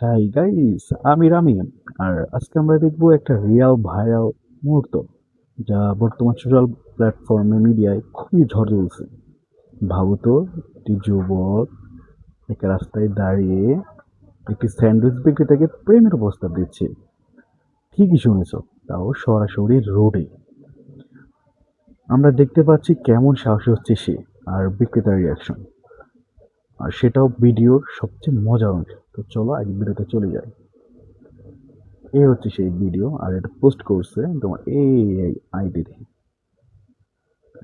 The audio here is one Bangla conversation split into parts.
হাই গাইস, আমি রামিম। আর আজকে আমরা দেখবো একটা রিয়াল ভাইরাল মুহূর্ত, যা বর্তমান সোশ্যাল প্ল্যাটফর্মে মিডিয়ায় খুবই ঝড় তুলছে। ভাবো তো, একটি যুবক এক রাস্তায় দাঁড়িয়ে একটি স্যান্ডউইচ বিক্রেতাকে প্রেমের প্রস্তাব দিচ্ছে। ঠিকই শুনেছ, তাও সরাসরি রোডে। আমরা দেখতে পাচ্ছি কেমন সাহসী হচ্ছে সে, আর বিক্রেতার রিয়াকশন, আর সেটাও ভিডিওর সবচেয়ে মজার অংশ। তো চলো আগে ভিডিওতে চলে যাই। এই হচ্ছে সেই ভিডিও, আর এটা পোস্ট করছে তোমার এই আইডি থেকে,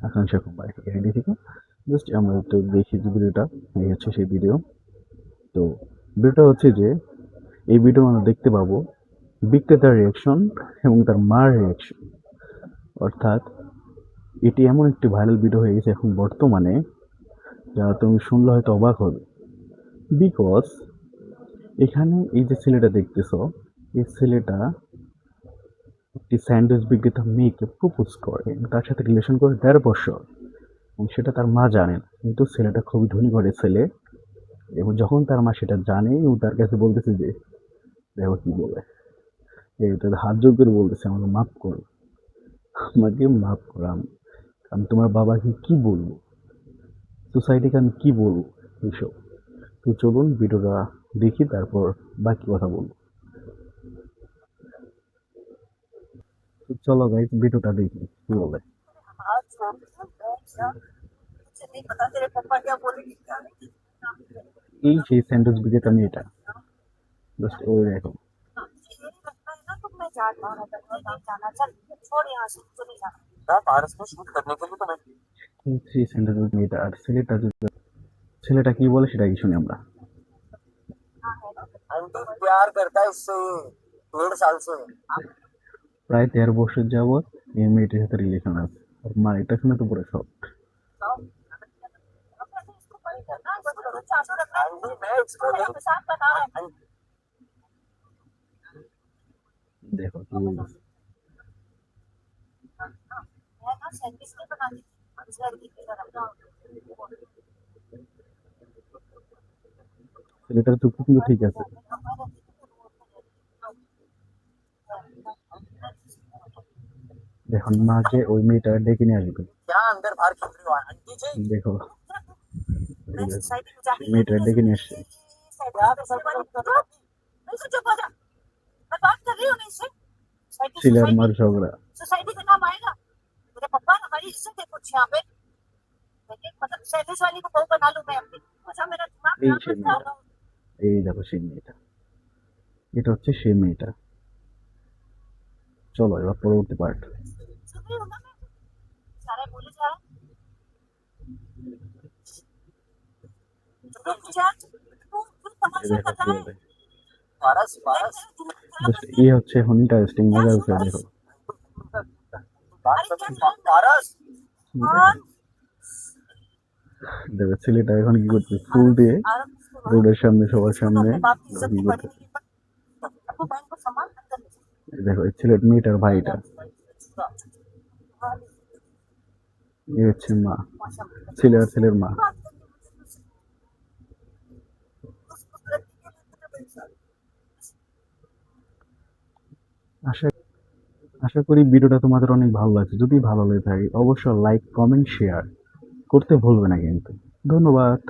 আকাঙ্ক্ষা কুমার এই আইডি থেকে। জাস্ট আমরা একটু দেখি যে ভিডিওটা। এই হচ্ছে সেই ভিডিও। তো ভিডিওটা হচ্ছে যে, এই ভিডিও আমরা দেখতে পাবো বিক্রেতার রিয়াকশন এবং তার মার রিয়াকশন। অর্থাৎ এটি এমন একটি ভাইরাল ভিডিও হয়ে গেছে এখন বর্তমানে, যা তুমি শুনলে হয়তো অবাক হবে। বিকজ এখানে এই যে ছেলেটা দেখতেছ, এই ছেলেটা একটি স্যান্ডউইচ বিক্রেতা মেয়েকে প্রপোজ করে এবং তার সাথে রিলেশন করে ১.৫ বছর, এবং সেটা তার মা জানে না। কিন্তু ছেলেটা খুবই ধনী ঘরের ছেলে, এবং যখন তার মা সেটা জানে এবং তার কাছে বলতেছে যে, দেখো কি বলে, এই তাদের হাত জোর করে বলতেছে, আমাকে মাফ করো, আমাকে মাফ করো, আমি তোমার বাবাকে কি বলবো, সোসাইটিকে আমি কি বলবো, এইসব। তো চলুন ভিডিওটা দেখি, তারপর বাকি কথা বলবো। তো চলো গাইস, ভিডিওটা দেখি কি বলে। এই সেই স্যান্ডউইচ বিক্রেতা মেয়েটা, জাস্ট ওই দেখো। এই সেই স্যান্ডউইচ মেয়েটা, আর ছেলেটা কি বলে সেটা কি শুনি আমরা। প্রায় ১৩ বছর যাবৎ এই মেয়েটির সাথে রিলেশন আছে। আর মা এটা শুনে তো পুরো শক। দেখো কি বলতেছে। ছেলেটার চুক্তি কিন্তু ঠিক আছে। দেখুন মাকে ওই মেয়েটা ডেকে নিয়ে আসবে। দেখো, এই দেখো, মেয়েটা ডেকে নিয়ে আসছে। ছেলে আর মার ঝগড়া। এই সেই মেয়েটা, এই দেখো সেই মেয়েটা, এটা হচ্ছে সেই মেয়েটা। চলো এবার পরবর্তী পার্ট। দেখো কি বলে। জাস্ট এই হচ্ছে এখন ইন্টারেস্টিং মজার বিষয়। দেখো দেখো ছেলেটা এখন কি করছে, ফুল দিয়ে রোডের সামনে সবার সামনে কি করতেছে। দেখো এই ছেলে মেয়েটার ভাইটা, এই হচ্ছে মা, ছেলে আর ছেলের মা। আশা আশা করি ভিডিওটা তোমাদের অনেক ভালো লাগছে। যদি ভালো লেগে থাকে অবশ্যই লাইক, কমেন্ট, শেয়ার করতে ভুলবে না কিন্তু। ধন্যবাদ।